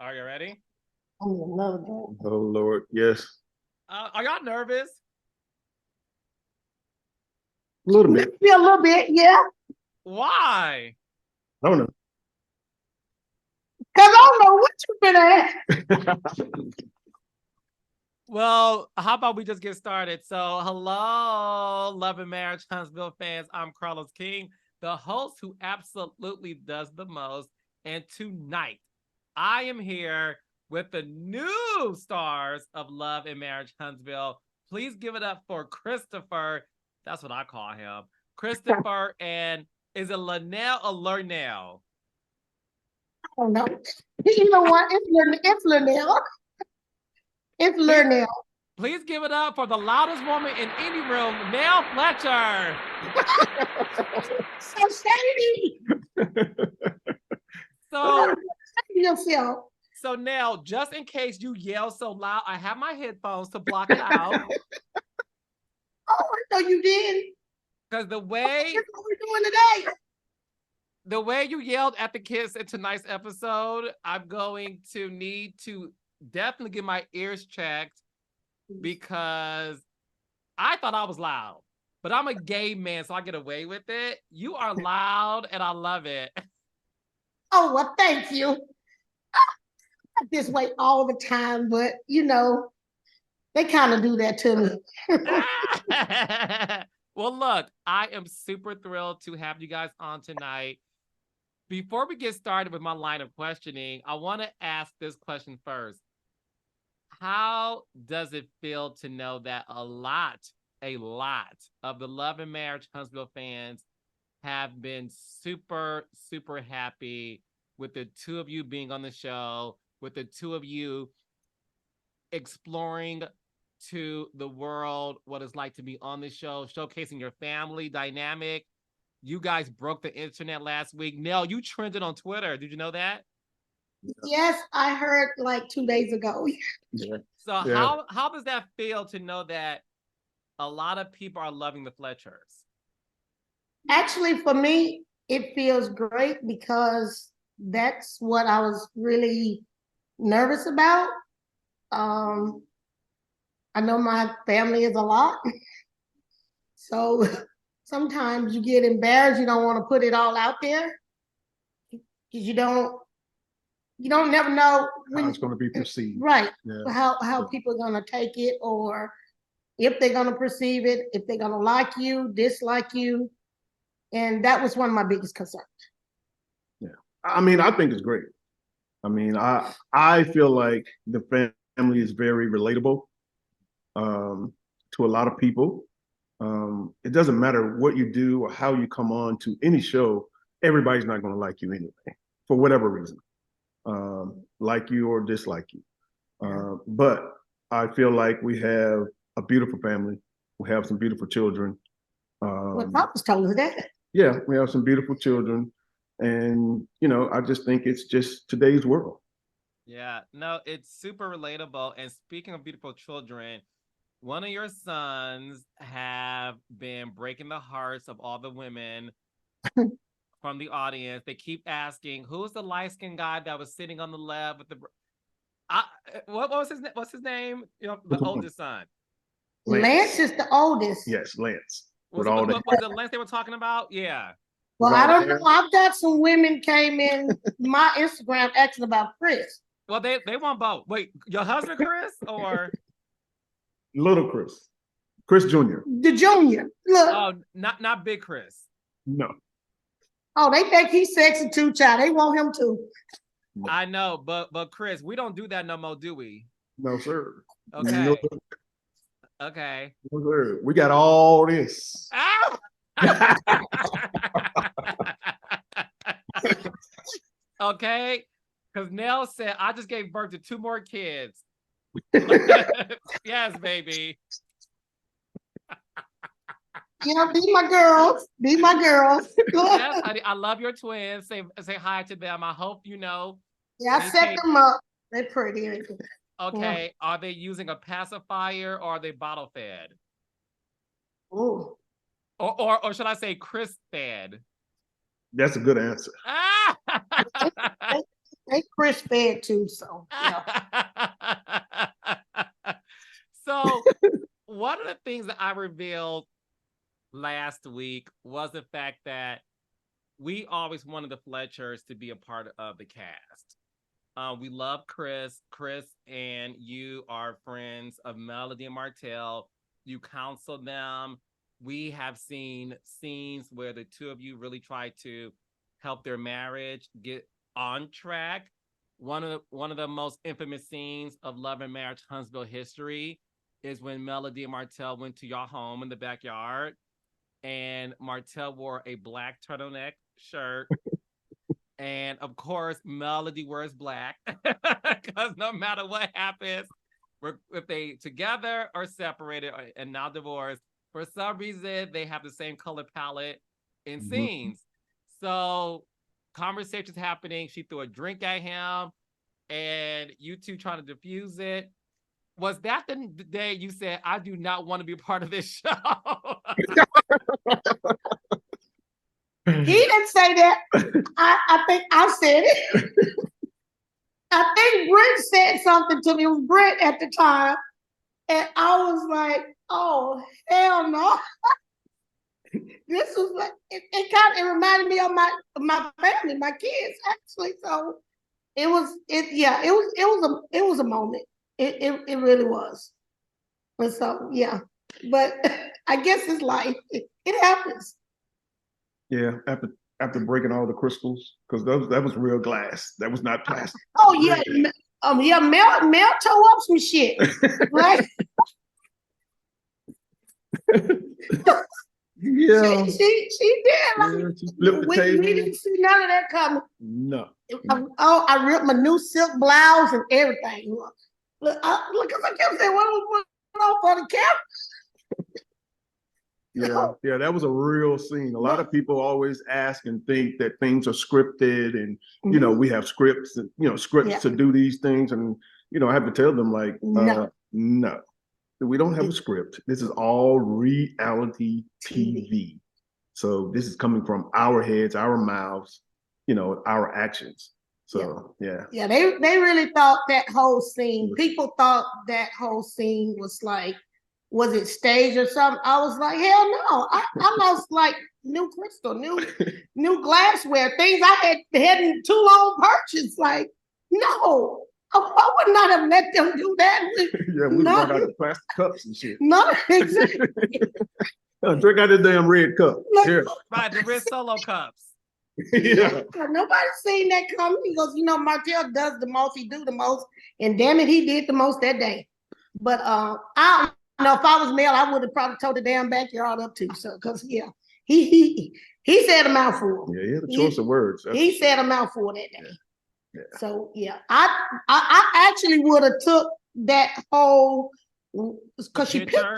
Are you ready? Oh, love that. Oh Lord, yes. Are y'all nervous? A little bit. Yeah, a little bit, yeah. Why? I don't know. Because I don't know what you've been at. Well, how about we just get started? So, hello, Love and Marriage Huntsville fans. I'm Carlos King, the host who absolutely does the most. And tonight, I am here with the new stars of Love and Marriage Huntsville. Please give it up for Christopher. That's what I call him. Christopher, and is it Linnell or Lernell? I don't know. You know what? It's Linnell. It's Linnell. Please give it up for the loudest woman in any room, Nell Fletcher. So shady. So, yourself. So now, just in case you yell so loud, I have my headphones to block it out. Oh, I know you did. Because the way That's what we're doing today. The way you yelled at the kids in tonight's episode, I'm going to need to definitely get my ears checked because I thought I was loud, but I'm a gay man, so I get away with it. You are loud, and I love it. Oh, well, thank you. I'm this way all the time, but you know, they kind of do that to me. Well, look, I am super thrilled to have you guys on tonight. Before we get started with my line of questioning, I want to ask this question first. How does it feel to know that a lot of the Love and Marriage Huntsville fans have been super, super happy with the two of you being on the show, with the two of you exploring to the world what it's like to be on the show, showcasing your family dynamic. You guys broke the internet last week. Nell, you trended on Twitter. Did you know that? Yes, I heard like 2 days ago. Yeah. So how does that feel to know that a lot of people are loving the Fletchers? Actually, for me, it feels great because that's what I was really nervous about. I know my family is a lot. So sometimes you get embarrassed. You don't want to put it all out there because you don't never know when how it's going to be perceived. Right. Yeah. How people are going to take it, or if they're going to perceive it, if they're going to like you, dislike you. And that was one of my biggest concerns. Yeah. I mean, I think it's great. I mean, I feel like the family is very relatable to a lot of people. It doesn't matter what you do or how you come on to any show, everybody's not going to like you anyway, for whatever reason, like you or dislike you. But I feel like we have a beautiful family. We have some beautiful children. Well, Papa's told us that. Yeah, we have some beautiful children. And, you know, I just think it's just today's world. Yeah, no, it's super relatable. And speaking of beautiful children, one of your sons have been breaking the hearts of all the women from the audience. They keep asking, who's the light-skinned guy that was sitting on the left with the... what's his name? You know, the oldest son. Lance is the oldest. Yes, Lance. Was it Lance they were talking about? Yeah. Well, I don't know. I've got some women came in my Instagram asking about Chris. Well, they want both. Wait, your husband Chris or little Chris? Chris Jr. The junior. Look. Oh, not big Chris. No. Oh, they think he's sexy too, child. They want him to. I know, but Chris, we don't do that no more, do we? No, sir. Okay. No, okay. No, sir. We got all this. Ow! Okay, because Nell said I just gave birth to 2 more kids. Yes, baby. Yeah, be my girls. Be my girls. Yes, honey, I love your twins. Say hi to them. I hope you know. Yeah, I set them up. They're pretty. Okay, yeah. Are they using a pacifier or are they bottle fed? Ooh. Or should I say Chris fed? That's a good answer. They Chris fed too, so yeah. So one of the things that I revealed last week was the fact that we always wanted the Fletchers to be a part of the cast. We love Chris. Chris and you are friends of Melody and Martell. You counsel them. We have seen scenes where the two of you really try to help their marriage get on track. One of the most infamous scenes of Love and Marriage Huntsville history is when Melody and Martell went to your home in the backyard, and Martell wore a black turtleneck shirt. And of course, Melody wears black because no matter what happens, if they together or separated and now divorced, for some reason they have the same color palette in scenes. So conversations happening. She threw a drink at him, and you two trying to diffuse it. Was that the day you said, "I do not want to be a part of this show"? He didn't say that. I think I said it. I think Brent said something to me. It was Brent at the time. And I was like, oh, hell no. This was like, it reminded me of my family, my kids, actually. So it was a moment. It really was. And so, yeah. But I guess it's life. It happens. Yeah, after breaking all the crystals, because that was real glass. That was not plastic. Oh yeah, Mel tore up some shit. Right? Yeah, she did. Yeah, she flipped the table. We didn't see none of that coming. No. I ripped my new silk blouse and everything. Look, I kept saying, what on for the camera? Yeah, that was a real scene. A lot of people always ask and think that things are scripted, and you know, we have scripts and to do these things, and I have to tell them like, no, we don't have a script. This is all reality TV. So this is coming from our heads, our mouths, our actions. So yeah, they really thought that whole scene. People thought that whole scene was like, was it staged or something? I was like, hell no. I lost like new crystal, new glassware, things I hadn't too long purchased. Like, no, I would not have let them do that. Yeah, we brought out the plastic cups and shit. No, exactly. Drink out the damn red cup. Here. Right, the red solo cups. Yeah. Nobody's seen that coming. He goes, Martell does the most, he do the most, and damn it, he did the most that day. But I don't know, if I was Mel, I would have probably tore the damn backyard up too. So, because he said a mouthful. Yeah, he had a choice of words. He said a mouthful that day. Yeah. So yeah, I actually would have took that whole, because she picked up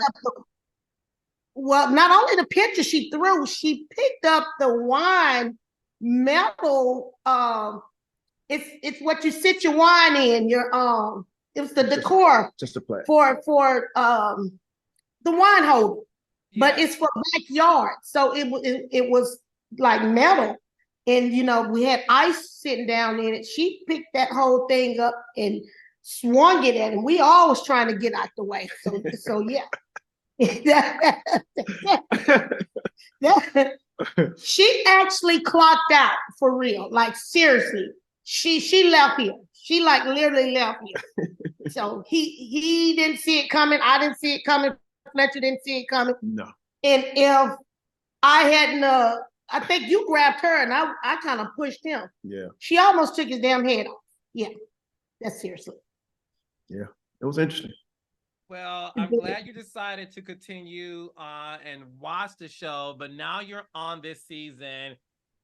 not only the picture she threw, she picked up the wine metal. It's what you sit your wine in. It was the decor, just a plate for the wine holder, but it's for backyard. So it was like metal, and we had ice sitting down in it. She picked that whole thing up and swung it at him. We always trying to get out the way. So yeah. She actually clocked out for real. Like seriously, she left here. She like literally left here. So he didn't see it coming. I didn't see it coming. Fletcher didn't see it coming. No. And if I hadn't, I think you grabbed her and I kind of pushed him. Yeah. She almost took his damn head off. Yeah. That's seriously. Yeah. It was interesting. Well, I'm glad you decided to continue and watch the show, but now you're on this season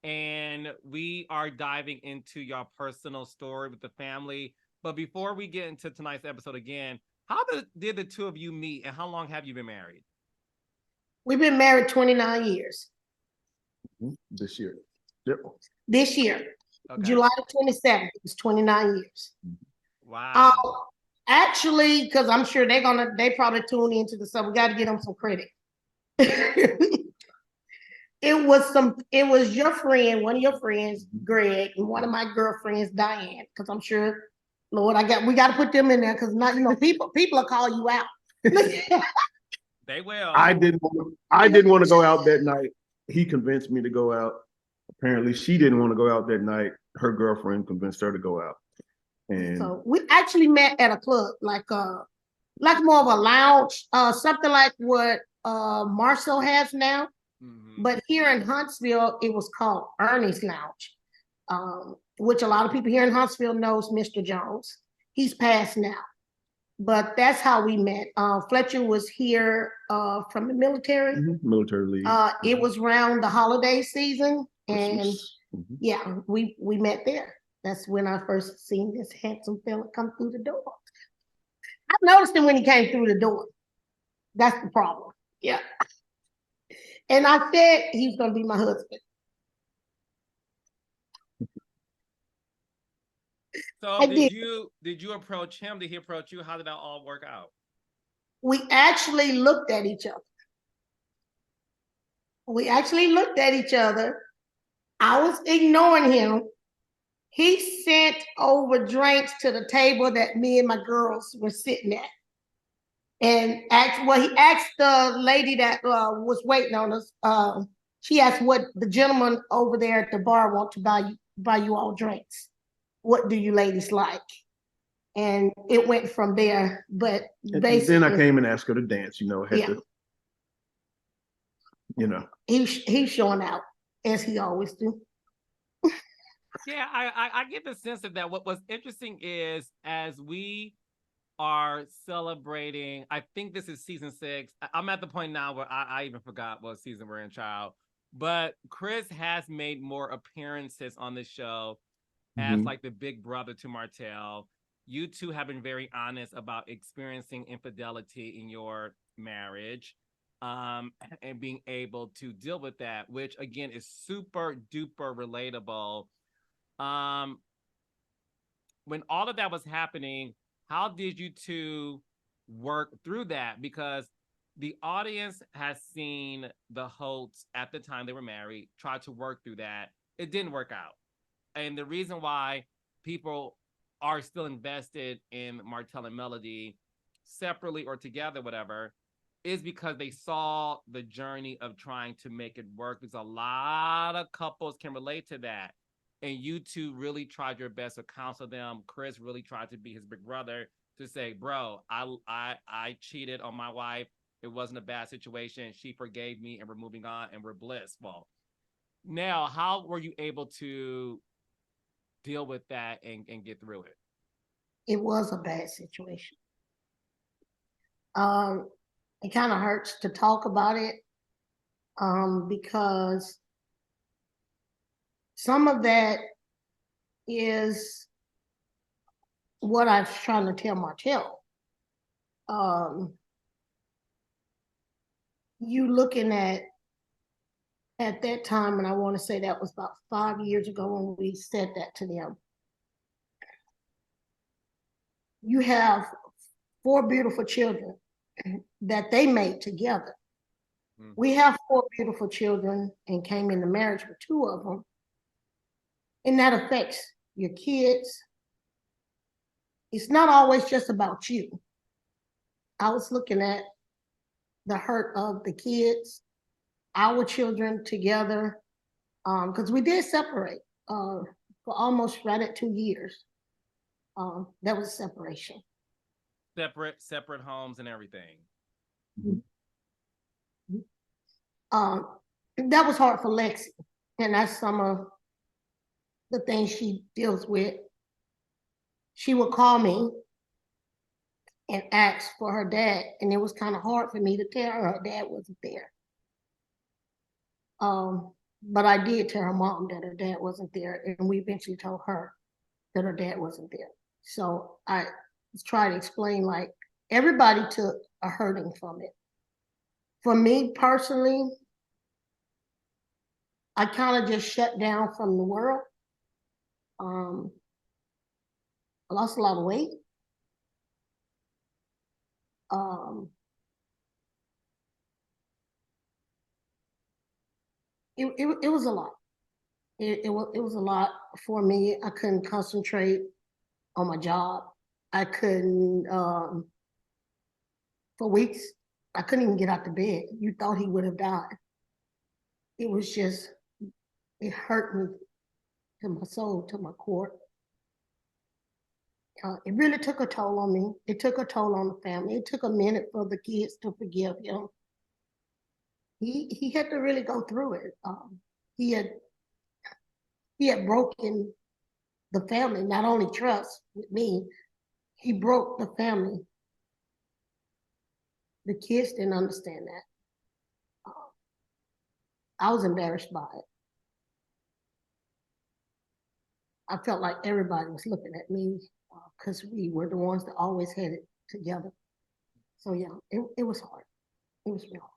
and we are diving into your personal story with the family. But before we get into tonight's episode again, how did the two of you meet and how long have you been married? We've been married 29 years. This year. Yep. This year. Okay. July 27th. It's 29 years. Wow. Actually, because I'm sure they probably tune into the stuff. We got to get them some credit. It was your friend, one of your friends, Greg, and one of my girlfriends, Diane, because I'm sure, Lord, we got to put them in there because not, people will call you out. They will. I didn't want to go out that night. He convinced me to go out. Apparently, she didn't want to go out that night. Her girlfriend convinced her to go out. And so we actually met at a club, like more of a lounge, something like what Marcel has now. Mm-hmm. But here in Huntsville, it was called Ernie's Lounge, which a lot of people here in Huntsville knows Mr. Jones. He's passed now. But that's how we met. Fletcher was here from the military. Mm-hmm. Military leave. It was around the holiday season. And mm-hmm. Yeah, we met there. That's when I first seen this handsome fella come through the door. I noticed him when he came through the door. That's the problem. Yeah. And I said he's going to be my husband. So did you approach him? Did he approach you? How did that all work out? We actually looked at each other. I was ignoring him. He sent over drinks to the table that me and my girls were sitting at. And he asked the lady that was waiting on us. She asked what the gentleman over there at the bar want to buy you all drinks. What do you ladies like? And it went from there. But basically, then I came and asked her to dance. He's showing out as he always do. Yeah, I get the sense of that. What was interesting is as we are celebrating, I think this is season 6. I'm at the point now where I even forgot what season we're in, child. But Chris has made more appearances on the show as like the big brother to Martell. You two have been very honest about experiencing infidelity in your marriage, and being able to deal with that, which again is super duper relatable. When all of that was happening, how did you two work through that? Because the audience has seen the Holts at the time they were married, try to work through that. It didn't work out. And the reason why people are still invested in Martell and Melody separately or together, whatever, is because they saw the journey of trying to make it work. Because a lot of couples can relate to that. And you two really tried your best to counsel them. Chris really tried to be his big brother to say, bro, I cheated on my wife. It wasn't a bad situation. She forgave me and we're moving on and we're blissful. Now, how were you able to deal with that and get through it? It was a bad situation. It kind of hurts to talk about it because some of that is what I was trying to tell Martell. You looking at that time, and I want to say that was about 5 years ago when we said that to them. You have 4 beautiful children that they made together. Mm-hmm. We have 4 beautiful children and came into marriage with 2 of them. And that affects your kids. It's not always just about you. I was looking at the hurt of the kids, our children together, because we did separate for almost right at 2 years. That was separation. Separate homes and everything. Mm-hmm. That was hard for Lexi, and that's some of the things she deals with. She would call me and ask for her dad, and it was kind of hard for me to tell her dad wasn't there. But I did tell her mom that her dad wasn't there, and we eventually told her that her dad wasn't there. So I was trying to explain, like, everybody took a hurting from it. For me personally, I kind of just shut down from the world. I lost a lot of weight. it was a lot. It was a lot for me. I couldn't concentrate on my job. I couldn't for weeks. I couldn't even get out of bed. You thought he would have died. It was just it hurt me to my soul, to my core. It really took a toll on me. It took a toll on the family. It took a minute for the kids to forgive him. He had to really go through it. He had he had broken the family, not only trust with me, he broke the family. The kids didn't understand that. I was embarrassed by it. I felt like everybody was looking at me because we were the ones that always had it together. So yeah, it was hard. It was real hard.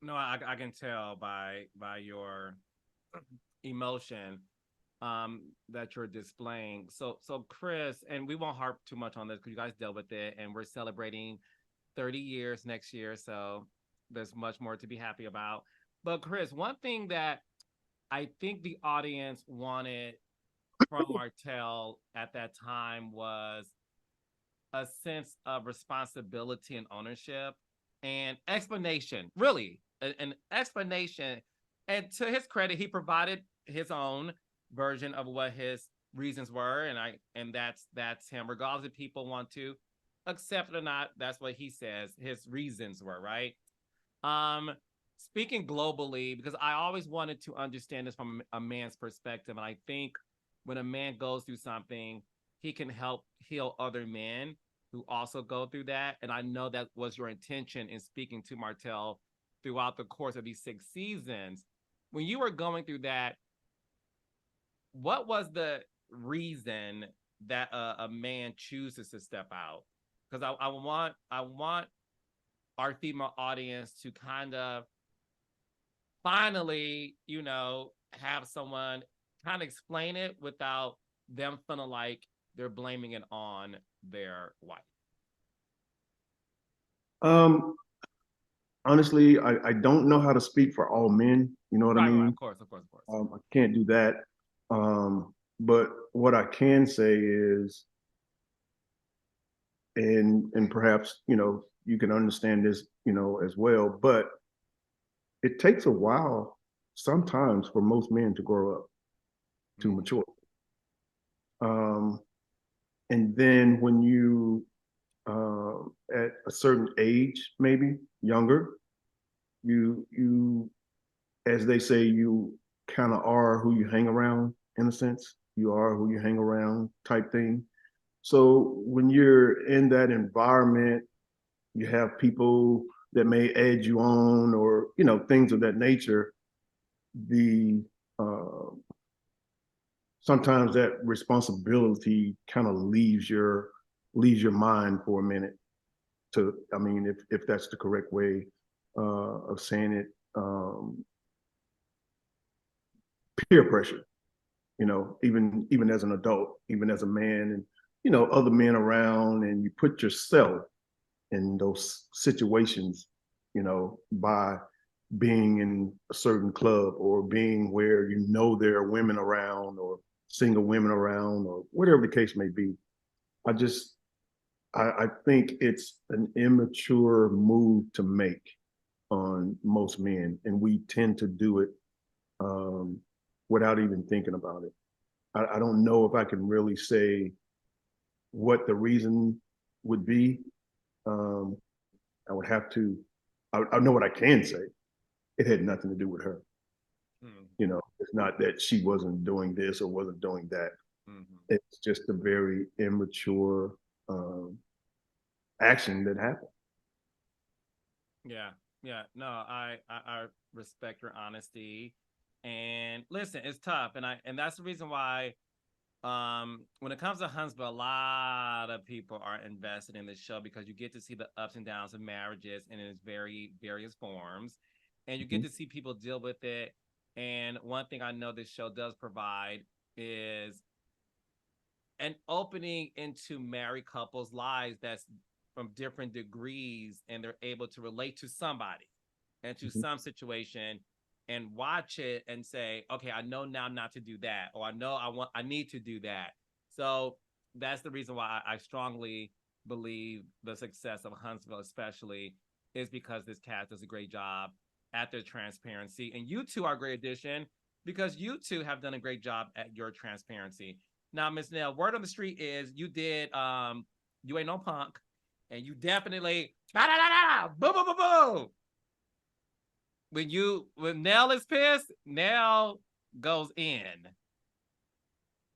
No, I can tell by your emotion that you're displaying. So Chris, and we won't harp too much on this because you guys dealt with it, and we're celebrating 30 years next year, so there's much more to be happy about. But Chris, one thing that I think the audience wanted from Martell at that time was a sense of responsibility and ownership and explanation, really, an explanation. And to his credit, he provided his own version of what his reasons were, and that's him. Regardless if people want to accept it or not, that's what he says his reasons were, right? Um, Speaking globally, because I always wanted to understand this from a man's perspective, and I think when a man goes through something, he can help heal other men who also go through that. And I know that was your intention in speaking to Martell throughout the course of these 6 seasons. When you were going through that, what was the reason that a man chooses to step out? Because I want our female audience to kind of finally, have someone kind of explain it without them feeling like they're blaming it on their wife. Um, Honestly, I don't know how to speak for all men. You know what I Right, mean? of course, of course, of course. I can't do that. But what I can say is, and perhaps you can understand this as well, but it takes a while sometimes for most men to grow up, to mature. Um, and then when you at a certain age, maybe younger, you as they say, you kind of are who you hang around in a sense. You are who you hang around type thing. So when you're in that environment, you have people that may edge you on or, things of that nature. The Sometimes that responsibility kind of leaves your mind for a minute to, I mean, if that's the correct way of saying it, peer pressure, even as an adult, even as a man, and other men around, and you put yourself in those situations, by being in a certain club or being where there are women around or single women around or whatever the case may be. I think it's an immature move to make on most men, and we tend to do it um, without even thinking about it. I don't know if I can really say what the reason would be. Um, I would have to. I know what I can say. It had nothing to do with her. It's not that she wasn't doing this or wasn't doing that. It's just a very immature action that happened. Yeah, yeah. No, I respect your honesty. And listen, it's tough, and that's the reason why when it comes to Huntsville, a lot of people are invested in this show because you get to see the ups and downs of marriages in its various forms, and you get to see people deal with it. And one thing I know this show does provide is an opening into married couples' lives that's from different degrees, and they're able to relate to somebody. into some situation and watch it and say, okay, I know now not to do that, or I know I need to do that. So that's the reason why I strongly believe the success of Huntsville, especially, is because this cast does a great job at their transparency. And you two are a great addition because you two have done a great job at your transparency. Now, Miss Nell, word on the street is you did You Ain't No Punk, and you definitely boo boo boo boo. When Nell is pissed, Nell goes in.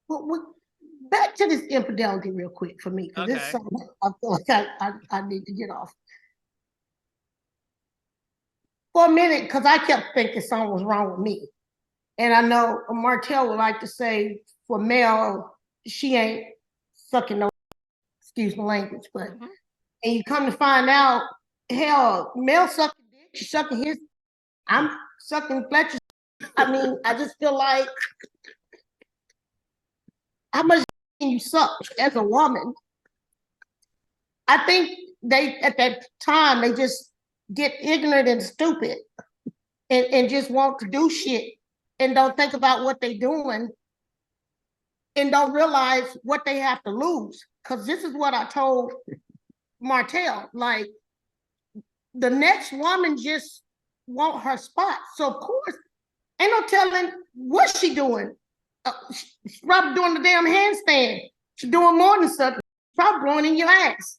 Well, back to this infidelity real quick for me, because it's something I feel like I need to get off. For a minute, because I kept thinking something was wrong with me. And I know Martell would like to say, for Mel, she ain't sucking no, excuse my language, but, and you come to find out, hell, Mel sucking dick, she's sucking his, I'm sucking Fletchers. I mean, I just feel like, how much can you suck as a woman? I think they, at that time, they just get ignorant and stupid and just want to do shit and don't think about what they're doing and don't realize what they have to lose. Because this is what I told Martell, like, the next woman just want her spot. So of course, ain't no telling what she doing. She's probably doing the damn handstand. She's doing more than something. She's probably blowing in your ass.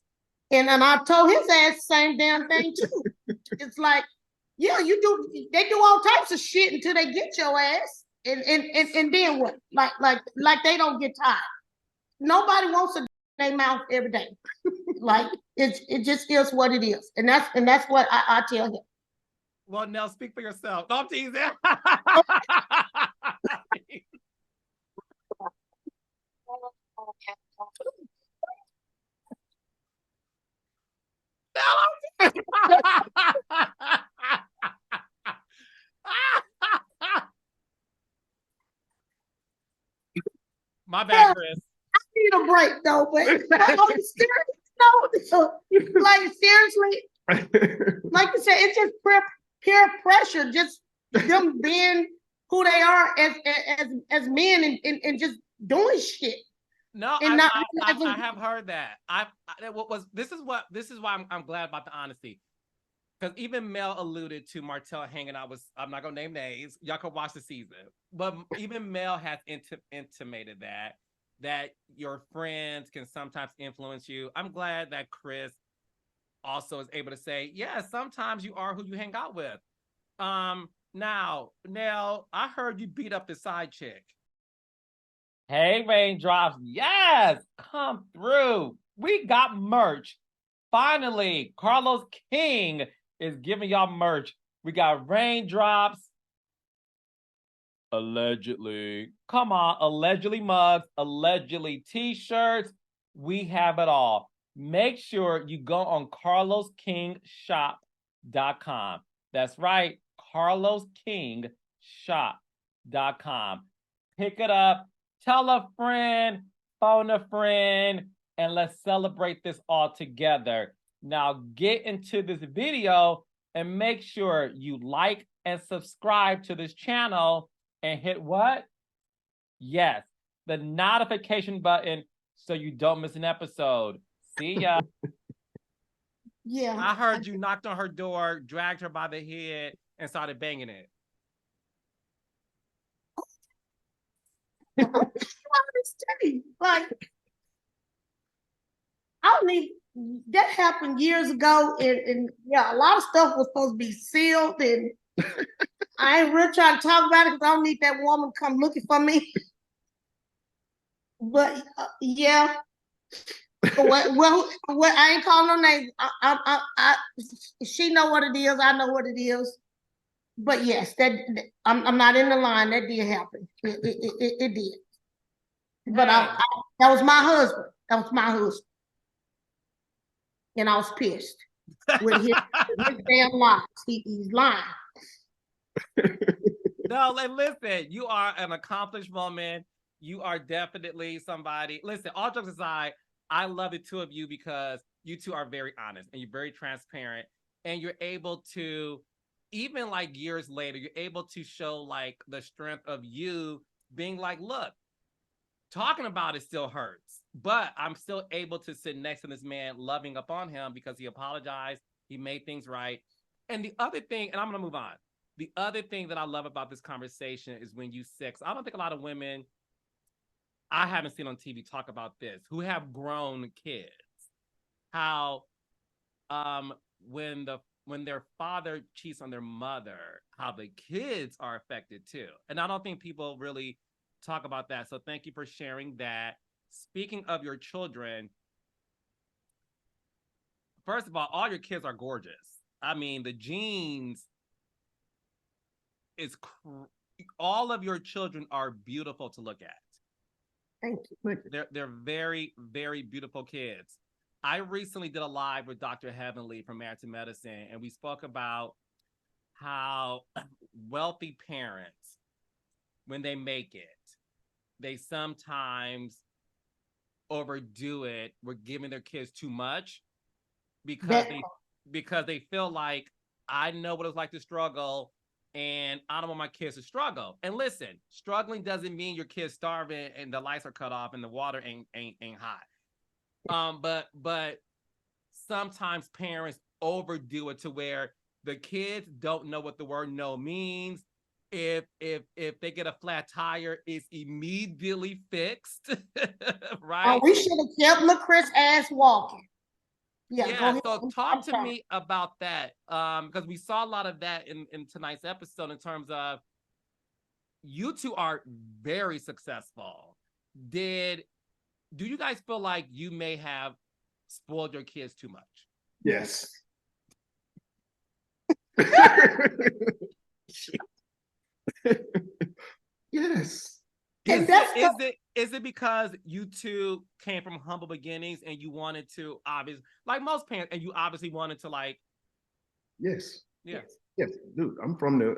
And I told his ass the same damn thing too. It's like, yeah, they do all types of shit until they get your ass. And then what? Like they don't get tired. Nobody wants to their mouth every day. Like it just is what it is. And that's what I tell him. Well, Nell, speak for yourself. Don't tease him. My bad, Chris. I need a break though, but like seriously, like you said, it's just peer pressure, just them being who they are as men and just doing shit. No, I have heard that. This is why I'm glad about the honesty. Because even Mel alluded to Martell hanging out with, I'm not gonna name names, y'all can watch the season. But even Mel has intimated that your friends can sometimes influence you. I'm glad that Chris also is able to say, yeah, sometimes you are who you hang out with. Now, Nell, I heard you beat up the side chick. Hey, Raindrops, yes, come through. We got merch. Finally, Carlos King is giving y'all merch. We got Raindrops. Allegedly. Come on, allegedly mugs, allegedly t-shirts. We have it all. Make sure you go on carloskingshop.com. That's right, carloskingshop.com. Pick it up, tell a friend, phone a friend, and let's celebrate this all together. Now get into this video and make sure you like and subscribe to this channel and hit what? Yes, the notification button so you don't miss an episode. See ya. Yeah. I heard you knocked on her door, dragged her by the head, and started banging it. Like, I don't need that happened years ago, and yeah, a lot of stuff was supposed to be sealed, and I ain't really trying to talk about it because I don't need that woman come looking for me. But yeah, well, I ain't calling no names. She know what it is. I know what it is. But yes, I'm not in the line. That did happen. It did. But that was my husband. That was my husband. And I was pissed with his damn lies. He's lying. No, and listen, you are an accomplished woman. You are definitely somebody. Listen, all jokes aside, I love the two of you because you two are very honest and you're very transparent and you're able to even like years later, you're able to show like the strength of you being like, look, talking about it still hurts, but I'm still able to sit next to this man, loving upon him because he apologized, he made things right. And the other thing, and I'm gonna move on. The other thing that I love about this conversation is when you sex. I don't think a lot of women I haven't seen on TV talk about this who have grown kids. How when their father cheats on their mother, how the kids are affected too. And I don't think people really talk about that. So thank you for sharing that. Speaking of your children, first of all your kids are gorgeous. I mean, the genes is all of your children are beautiful to look at. Thank you. They're very, very beautiful kids. I recently did a live with Dr. Heavenly from Martell Medicine, and we spoke about how wealthy parents, when they make it, they sometimes overdo it with giving their kids too much because they feel like, I know what it's like to struggle, and I don't want my kids to struggle. And listen, struggling doesn't mean your kid's starving and the lights are cut off and the water ain't hot. But sometimes parents overdo it to where the kids don't know what the word no means. If they get a flat tire, it's immediately fixed, right? Oh, we should have kept LaChris ass walking. Yeah, so talk to me about that, because we saw a lot of that in tonight's episode in terms of you two are very successful. Do you guys feel like you may have spoiled your kids too much? Yes. Yes. Is it because you two came from humble beginnings and you wanted to, obviously, like most parents, and you obviously wanted to, like? Yes. Yes. Yes, dude. I'm from the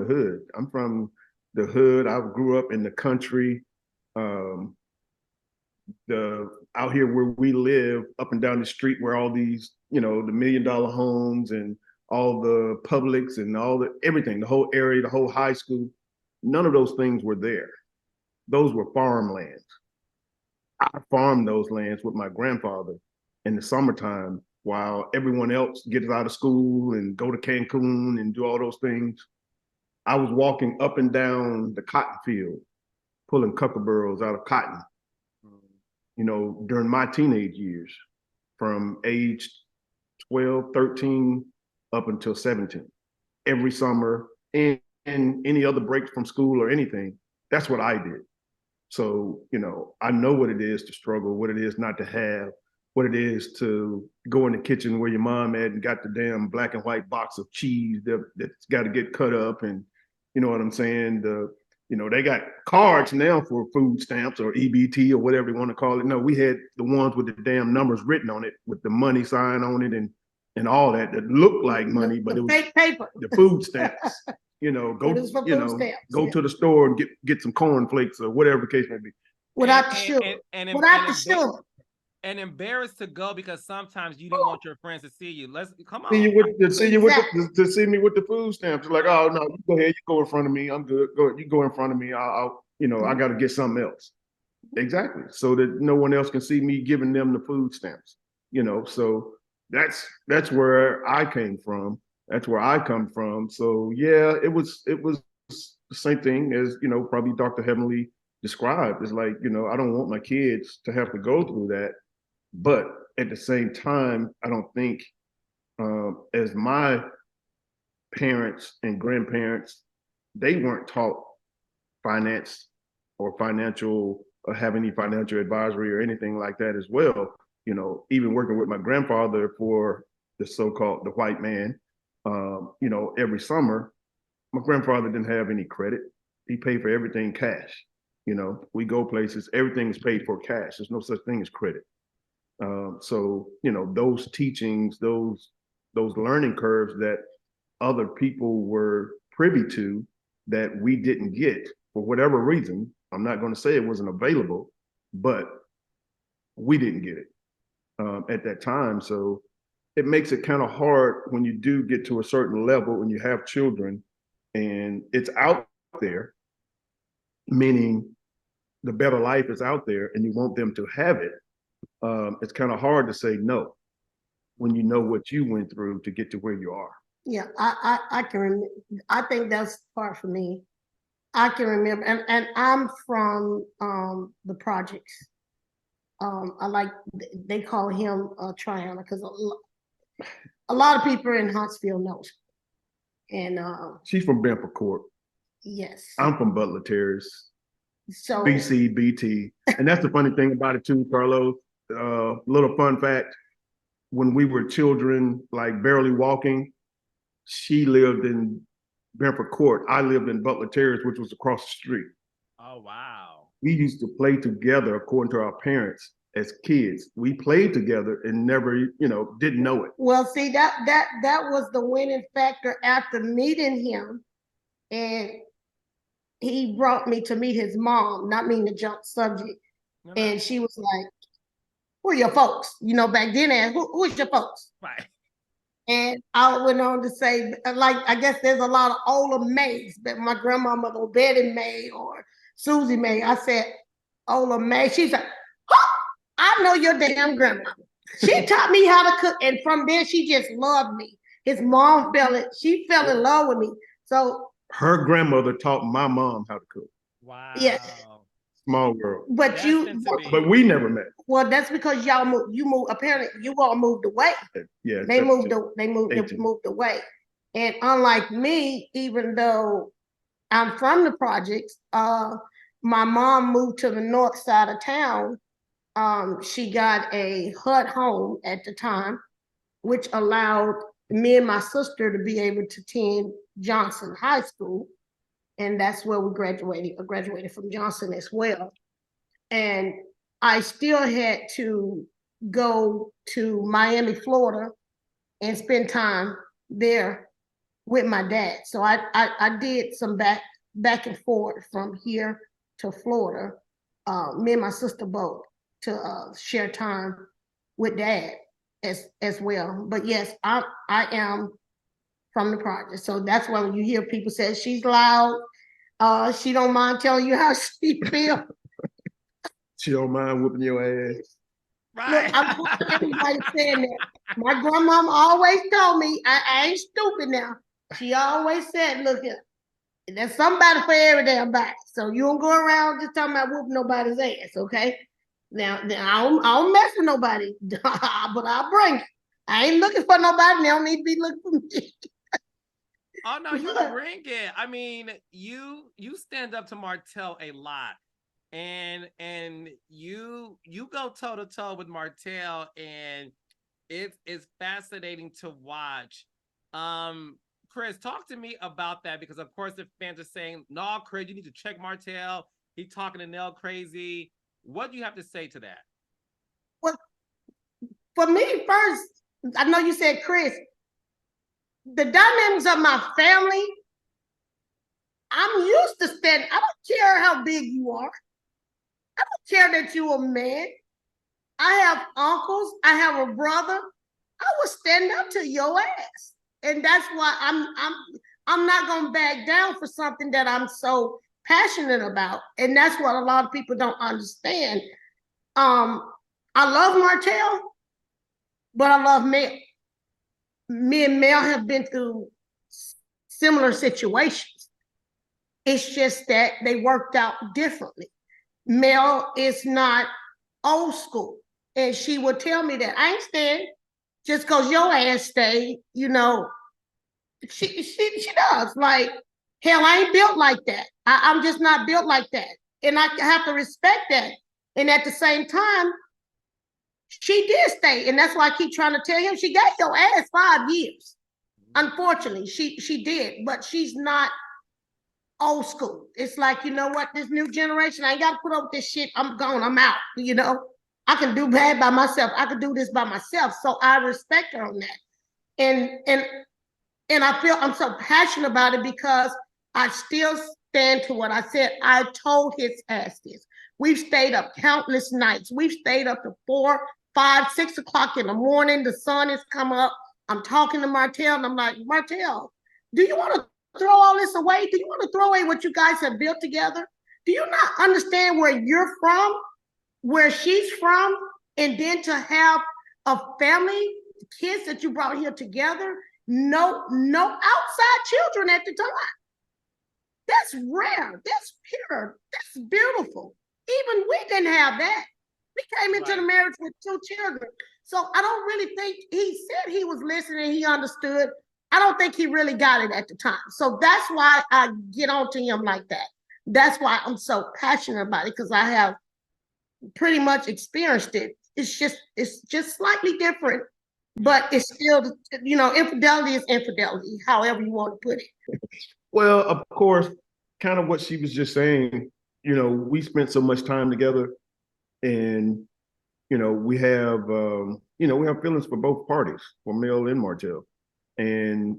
hood. I'm from the hood. I grew up in the country. Out here where we live, up and down the street, where all these, the $1 million homes and all the Publix and everything, the whole area, the whole high school, none of those things were there. Those were farmlands. I farmed those lands with my grandfather in the summertime while everyone else gets out of school and go to Cancun and do all those things. I was walking up and down the cotton field, pulling kookaburras out of cotton, during my teenage years, from age 12, 13 up until 17. Every summer, and any other breaks from school or anything, that's what I did. So, I know what it is to struggle, what it is not to have, what it is to go in the kitchen where your mom had and got the damn black and white box of cheese that's got to get cut up. And you know what I'm saying? They got cards now for food stamps or EBT or whatever you want to call it. No, we had the ones with the damn numbers written on it with the money sign on it and all that looked like money, but it was fake paper. The food stamps. Go to the store and get some cornflakes or whatever the case may be. Without the sugar. Without the sugar. And embarrassed to go because sometimes you didn't want your friends to see you. Come on. To see me with the food stamps. Like, oh no, you go ahead, you go in front of me. I'm good. Go ahead, you go in front of me. I'll I got to get something else. Exactly. So that no one else can see me giving them the food stamps. So that's where I came from. That's where I come from. So yeah, it was the same thing as, probably Dr. Heavenly described. It's like, I don't want my kids to have to go through that. But at the same time, I don't think as my parents and grandparents, they weren't taught finance or have any financial advisory or anything like that as well. Even working with my grandfather for the white man, every summer, my grandfather didn't have any credit. He paid for everything cash. We go places, everything is paid for cash. There's no such thing as credit. So, those teachings, those learning curves that other people were privy to that we didn't get for whatever reason. I'm not going to say it wasn't available, but we didn't get it at that time. So it makes it kind of hard when you do get to a certain level and you have children and it's out there, meaning the better life is out there and you want them to have it. It's kind of hard to say no when you know what you went through to get to where you are. Yeah, I can remember. I think that's part for me. I can remember, and I'm from the projects. I like, they call him Triana because a lot of people in Huntsville knows. And she's from Benford Court. yes, I'm from Butler Terrace. So BC, BT. And that's the funny thing about it too, Carlos. Little fun fact, when we were children, like barely walking, she lived in Benford Court. I lived in Butler Terrace, which was across the street. Oh, wow. We used to play together according to our parents as kids. We played together and never, didn't know it. Well, see, that was the winning factor after meeting him. And he brought me to meet his mom, not mean to jump subject. And she was like, who are your folks? Back then, who's your folks? Right. And I went on to say, like, I guess there's a lot of older maids, but my grandmama was Betty May or Susie May. I said, Ola May. She's like, oh, I know your damn grandma. She taught me how to cook. And from there, she just loved me. His mom she fell in love with me. So her grandmother taught my mom how to cook. Wow. Yeah. Small world. But we never met. Well, that's because y'all moved. You moved. Apparently, you all moved away. Yeah. They moved away. And unlike me, even though I'm from the projects, my mom moved to the north side of town. She got a HUD home at the time, which allowed me and my sister to be able to attend Johnson High School. And that's where we graduated. I graduated from Johnson as well. And I still had to go to Miami, Florida, and spend time there with my dad. So I did some back and forth from here to Florida. Me and my sister both to share time with dad as well. But yes, I am from the project. So that's why when you hear people say she's loud, she don't mind telling you how she feels. She don't mind whooping your ass. Right. Look, I'm everybody saying that. My grandmama always told me, I ain't stupid now. She always said, look here, there's somebody for every damn body. So you don't go around just talking about whooping nobody's ass, okay? Now I don't mess with nobody, but I'll bring it. I ain't looking for nobody. They don't need to be looking for me. Oh no, you bring it. I mean, you stand up to Martell a lot, and you go toe to toe with Martell, and it's fascinating to watch. Chris, talk to me about that, because of course the fans are saying, "No, Chris, you need to check Martell. He's talking to Nell crazy." What do you have to say to that? Well, for me first, I know you said Chris. The dynamics of my family, I'm used to standing. I don't care how big you are. I don't care that you're a man. I have uncles. I have a brother. I will stand up to your ass. And that's why I'm not gonna back down for something that I'm so passionate about. And that's what a lot of people don't understand. I love Martell, but I love Mel. Me and Mel have been through similar situations. It's just that they worked out differently. Mel is not old school. And she would tell me that I ain't staying just because your ass stayed, She does. Like, hell, I ain't built like that. I'm just not built like that. And I have to respect that. And at the same time, she did stay. And that's why I keep trying to tell him, she got your ass 5 years. Unfortunately, she did, but she's not old school. It's like, you know what, this new generation, I ain't got to put up with this shit. I'm gone, I'm out, I can do bad by myself. I can do this by myself. So I respect her on that. And I feel I'm so passionate about it because I still stand to what I said. I told his ass this. We've stayed up countless nights. We've stayed up to 4, 5, 6 o'clock in the morning. The sun has come up. I'm talking to Martell, and I'm like, Martell, do you want to throw all this away? Do you want to throw away what you guys have built together? Do you not understand where you're from, where she's from, and then to have a family, kids that you brought here together, no outside children at the time. That's rare. That's pure. That's beautiful. Even we didn't have that. We came into the marriage with 2 children. So I don't really think he said he was listening. He understood. I don't think he really got it at the time. So that's why I get on to him like that. That's why I'm so passionate about it, because I have pretty much experienced it. It's just slightly different, but it's still, infidelity is infidelity, however you want to put it. Well, of course, kind of what she was just saying, we spent so much time together, and, we have feelings for both parties, for Mel and Martell. And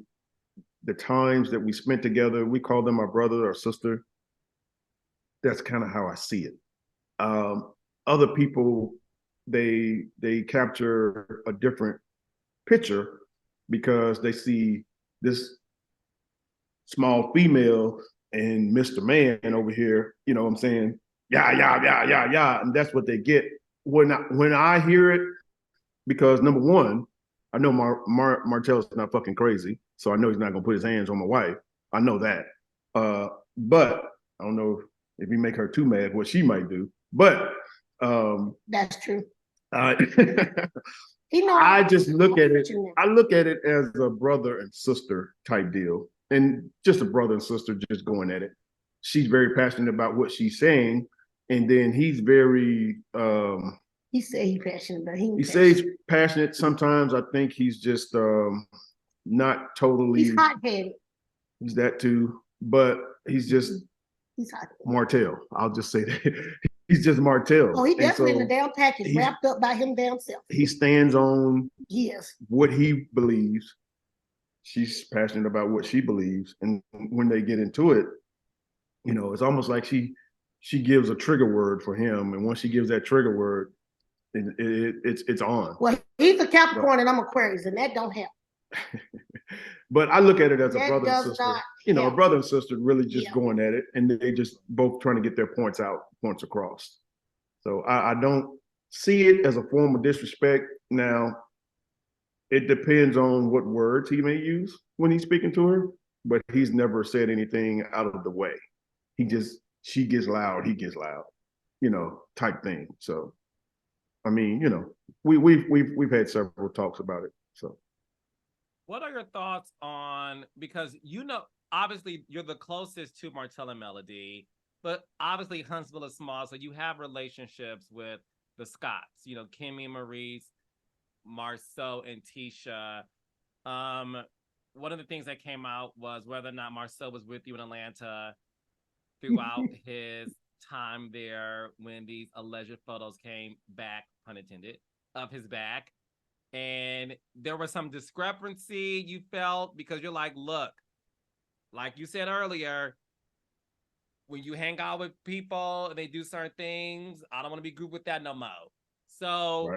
the times that we spent together, we call them our brother or sister. That's kind of how I see it. Other people, they capture a different picture because they see this small female and Mr. Man over here, you know what I'm saying? Yeah. And that's what they get. When I hear it, because number one, I know Martell's not fucking crazy, so I know he's not gonna put his hands on my wife. I know that. But I don't know if you make her too mad, what she might do. But that's true. I just look at it. I look at it as a brother and sister type deal, and just a brother and sister just going at it. She's very passionate about what she's saying, and then he's very. He said he's passionate, but he says he's passionate. Sometimes I think he's just not totally. He's hot-headed. He's that too, but he's just. He's hot. Martell. I'll just say that. He's just Martell. Oh, he definitely in the damn package, wrapped up by him damn self. He stands on what he believes. She's passionate about what she believes. And when they get into it, it's almost like she gives a trigger word for him. And once she gives that trigger word, it's on. Well, he's a Capricorn and I'm Aquarius, and that don't help. But I look at it as a brother and sister. A brother and sister really just going at it, and they just both trying to get their points across. So I don't see it as a form of disrespect. Now, it depends on what words he may use when he's speaking to her, but he's never said anything out of the way. She gets loud, he gets loud, type thing. So, I mean, we've had several talks about it. So. What are your thoughts on, because obviously you're the closest to Martell and Melody, but obviously Huntsville is small, so you have relationships with the Scotts, Kimmy, Maurice, Marceau, and Tisha. One of the things that came out was whether or not Marceau was with you in Atlanta throughout his time there when these alleged photos came back, pun intended, of his back. And there was some discrepancy you felt because you're like, look, like you said earlier, when you hang out with people and they do certain things, I don't want to be grouped with that no more. So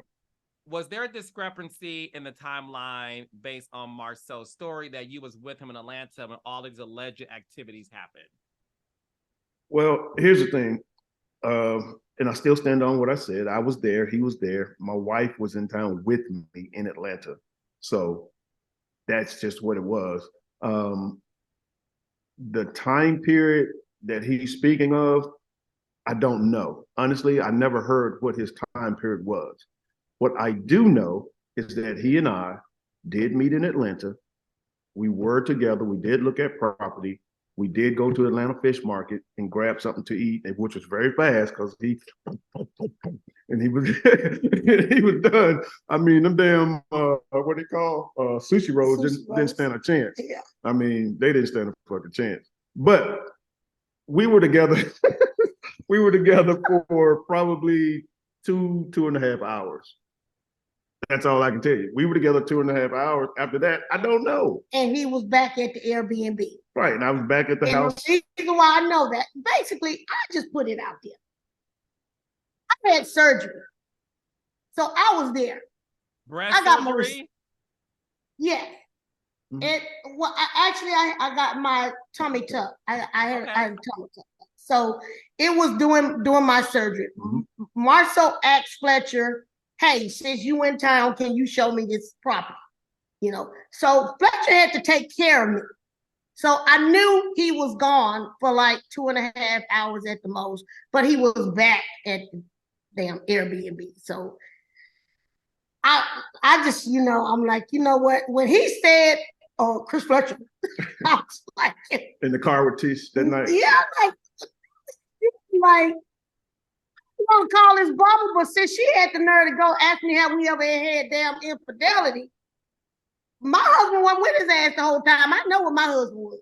was there a discrepancy in the timeline based on Marceau's story that you was with him in Atlanta when all these alleged activities happened? Well, here's the thing. And I still stand on what I said. I was there. He was there. My wife was in town with me in Atlanta. So that's just what it was. The time period that he's speaking of, I don't know. Honestly, I never heard what his time period was. What I do know is that he and I did meet in Atlanta. We were together. We did look at property. We did go to Atlanta Fish Market and grab something to eat, which was very fast because he was he was done. I mean, them damn what they call sushi rolls didn't stand a chance. Yeah. I mean, they didn't stand a fucking chance. But we were together. We were together for probably 2.5 hours. That's all I can tell you. We were together 2.5 hours. After that, I don't know. And he was back at the Airbnb. Right, and I was back at the house. The reason why I know that, basically, I just put it out there. I had surgery. So I was there. Breast I got surgery? Yeah. Mhm. It well, I got my tummy tuck. I had Okay. I had a tummy tuck. So it was doing my surgery. Mhm. Marceau asked Fletcher, "Hey, since you in town, can you show me this property?" You know. So Fletcher had to take care of me. So I knew he was gone for like 2.5 hours at the most, but he was back at the damn Airbnb. So I just, I'm like, you know what? When he said, "Oh, Chris Fletcher," I was like, In the car with Tish that night. yeah, like you want to call this bubble, but since she had the nerve to go ask me have we ever had damn infidelity, my husband wasn't with his ass the whole time. I know what my husband was.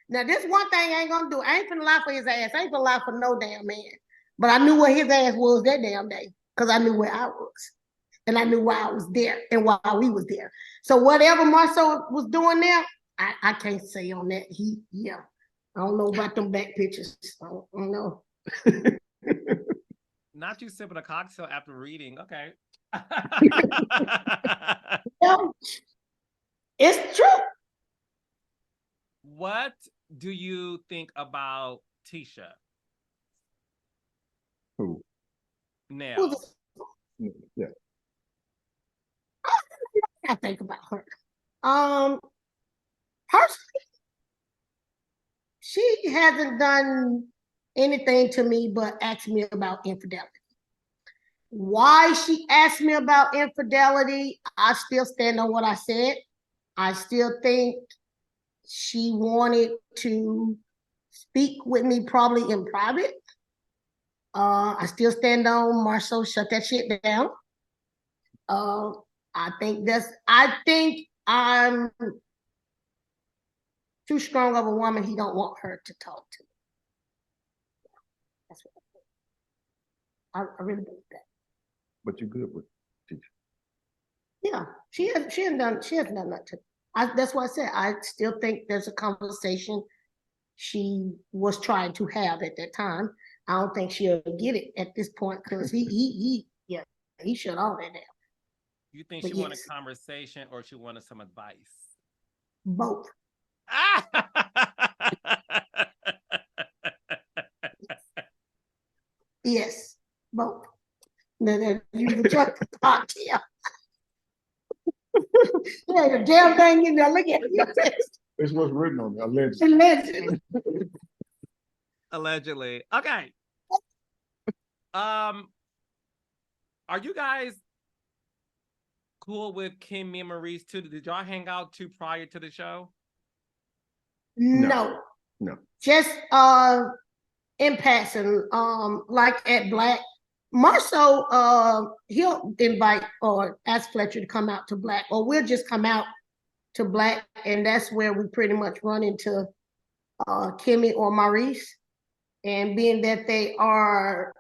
Now, this one thing I ain't gonna do. I ain't finna lie for his ass. I ain't finna lie for no damn man. But I knew where his ass was that damn day because I knew where I was. And I knew why I was there and why we was there. So whatever Marceau was doing there, I can't say on that. I don't know about them back pictures. I don't know. Not you sipping a cocktail after reading. Okay. Yeah, it's true. What do you think about Tisha Who? now? Yeah. I think about her. Personally, she hasn't done anything to me but ask me about infidelity. Why she asked me about infidelity, I still stand on what I said. I still think she wanted to speak with me probably in private. I still stand on Marceau, shut that shit down. I think I'm too strong of a woman. He don't want her to talk to me. That's what I really believe that. But you're good with Tish. Yeah, she hasn't done that to me. That's why I said I still think there's a conversation she was trying to have at that time. I don't think she'll get it at this point because he shut all that down. You think But she wanted yes, conversation or she wanted some advice? both. Yes, both. Then you the truck cocktail. Yeah, the damn thing in there. Look at it. It's what's written on it. Allegedly. Allegedly. Okay. Are you guys cool with Kim and Maurice too? Did y'all hang out too prior to the show? No. Just in passing, like at Black. Marceau, he'll invite or ask Fletcher to come out to Black, or we'll just come out to Black, and that's where we pretty much run into Kimmy or Maurice. And being that they are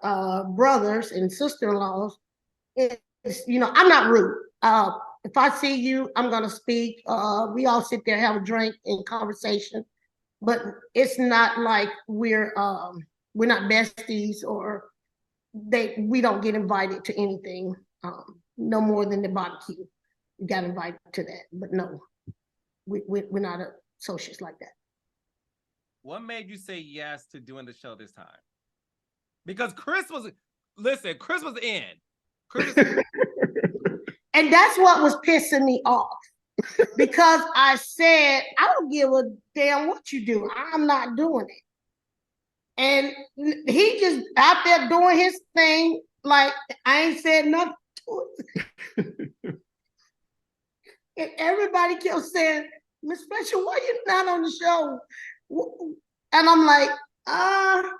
brothers and sister-in-laws, I'm not rude. If I see you, I'm gonna speak. We all sit there, have a drink and conversation, but it's not like we're not besties or we don't get invited to anything. No more than the barbecue. We got invited to that, but no, we're not associates like that. What made you say yes to doing the show this time? Because Chris was in. And that's what was pissing me off. Because I said, I don't give a damn what you do. I'm not doing it. And he just out there doing his thing, like I ain't said nothing to it. And everybody kept saying, "Miss Fletcher, why you not on the show?" And I'm like, I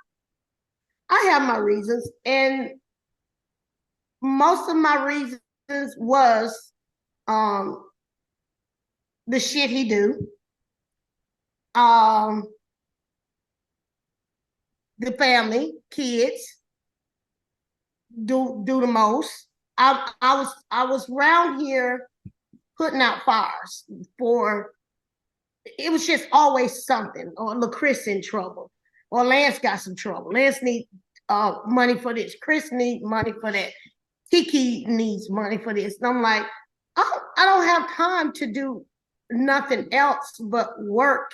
have my reasons. And most of my reasons was the shit he do. The family, kids do the most. I was around here putting out fires for. It was just always something. Or LaChris in trouble, or Lance got some trouble. Lance need money for this. Chris need money for that. Kiki needs money for this. And I'm like, I don't have time to do nothing else but work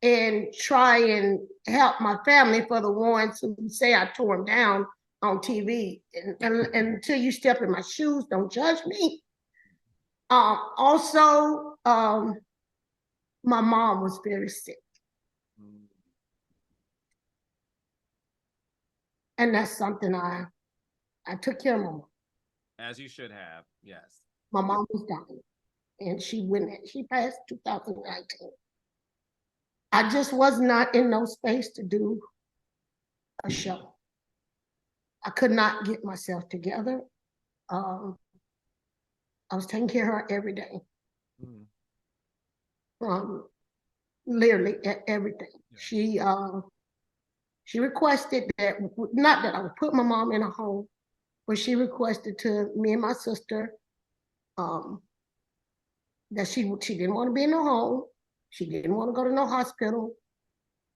and try and help my family for the ones who say I tore them down on TV. And until you step in my shoes, don't judge me. Also, my mom was very sick. And that's something I took care of my mom. As you should have, yes. My mom was dying, and she passed 2019. I just was not in no space to do a show. I could not get myself together. I was taking care of her every day. Literally everything. Yeah. She requested that, not that I would put my mom in a home, but she requested to me and my sister that she didn't want to be in no home. She didn't want to go to no hospital.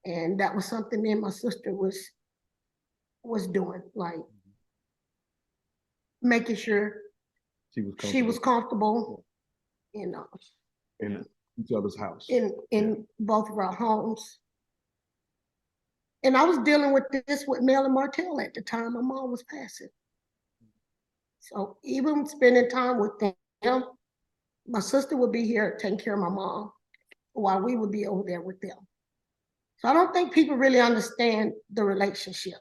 And that was something me and my sister was doing, like making sure she was comfortable, you know, in each other's house, in both of our homes. And I was dealing with this with Mel and Martell at the time my mom was passing. So even spending time with them, my sister would be here taking care of my mom while we would be over there with them. So I don't think people really understand the relationship,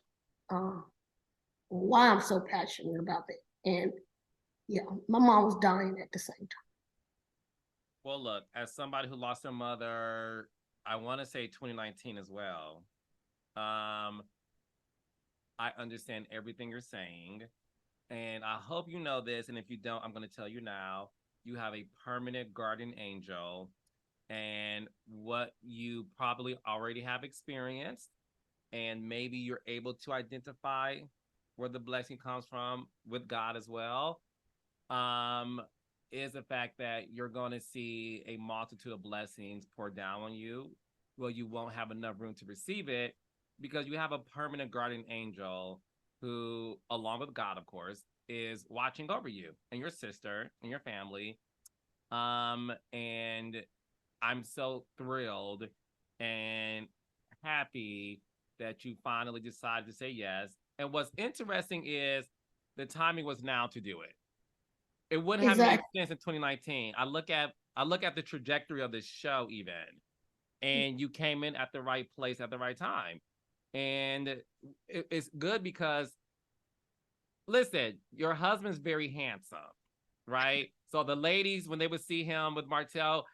why I'm so passionate about it. And yeah, my mom was dying at the same time. Well, look, as somebody who lost their mother, I want to say 2019 as well. I understand everything you're saying, and I hope you know this. And if you don't, I'm going to tell you now. You have a permanent guardian angel, and what you probably already have experienced, and maybe you're able to identify where the blessing comes from with God as well, is the fact that you're going to see a multitude of blessings pour down on you. Well, you won't have enough room to receive it because you have a permanent guardian angel who, along with God, of course, is watching over you and your sister and your family. And I'm so thrilled and happy that you finally decided to say yes. And what's interesting is the timing was now to do it. It wouldn't have made sense in 2019. I look at the trajectory of this show even, and you came in at the right place at the right time. And it's good because, listen, your husband's very handsome, right? So the ladies, when they would see him with Martell,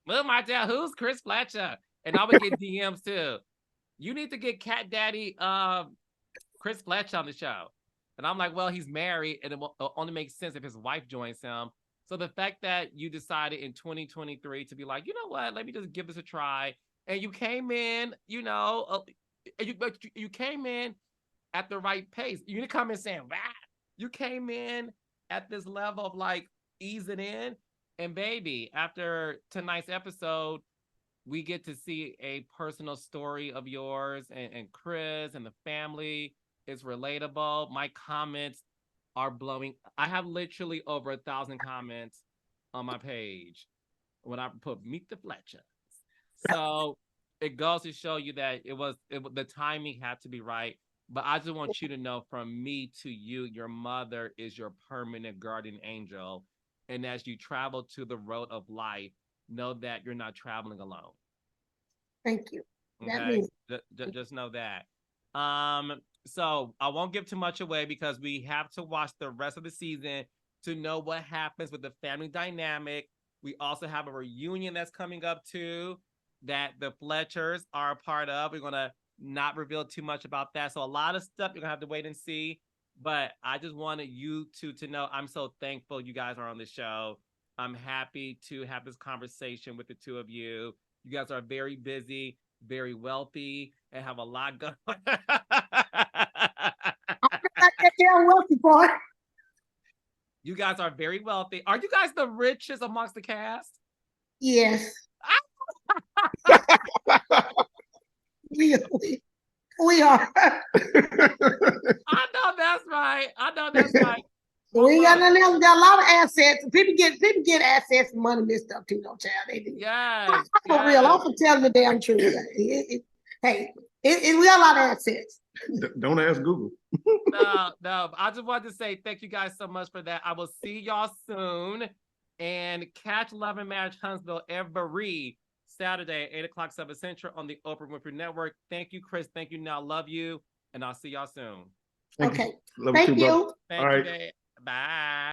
well, Martell, who's Chris Fletcher? And I would get DMs too. You need to get Cat Daddy Chris Fletcher on the show. And I'm like, well, he's married, and it will only make sense if his wife joins him. So the fact that you decided in 2023 to be like, you know what, let me just give this a try. And you came in, you know, you came in at the right pace. You didn't come in saying, wow. You came in at this level of like easing in. And baby, after tonight's episode, we get to see a personal story of yours and Chris and the family. It's relatable. My comments are blowing. I have literally over 1,000 comments on my page when I put meet the Fletchers. So it goes to show you that the timing had to be right. But I just want you to know, from me to you, your mother is your permanent guardian angel. And as you travel to the road of life, know that you're not traveling alone. Thank you. Okay, just know that. So I won't give too much away because we have to watch the rest of the season to know what happens with the family dynamic. We also have a reunion that's coming up too that the Fletchers are a part of. We're gonna not reveal too much about that. So a lot of stuff you're gonna have to wait and see. But I just wanted you to know I'm so thankful you guys are on the show. I'm happy to have this conversation with the two of you. You guys are very busy, very wealthy, and have a lot going on. I'm not that damn wealthy, boy. You guys are very wealthy. Are you guys the richest amongst the cast? Yes. We are. I know that's right. We ain't got nothing else. We got a lot of assets. People get assets and money and this stuff too, don't child. They do. Yes. For real. I'm for telling the damn truth. We got a lot of assets. Don't ask Google. No. I just wanted to say thank you guys so much for that. I will see y'all soon. And catch Love and Marriage Huntsville every Saturday, 8 o'clock 7 Central on the Oprah Winfrey Network. Thank you, Chris. Thank you. Now, love you. And I'll see y'all soon. Okay. Love Thank you. Too, you. Thank you, babe. Bye.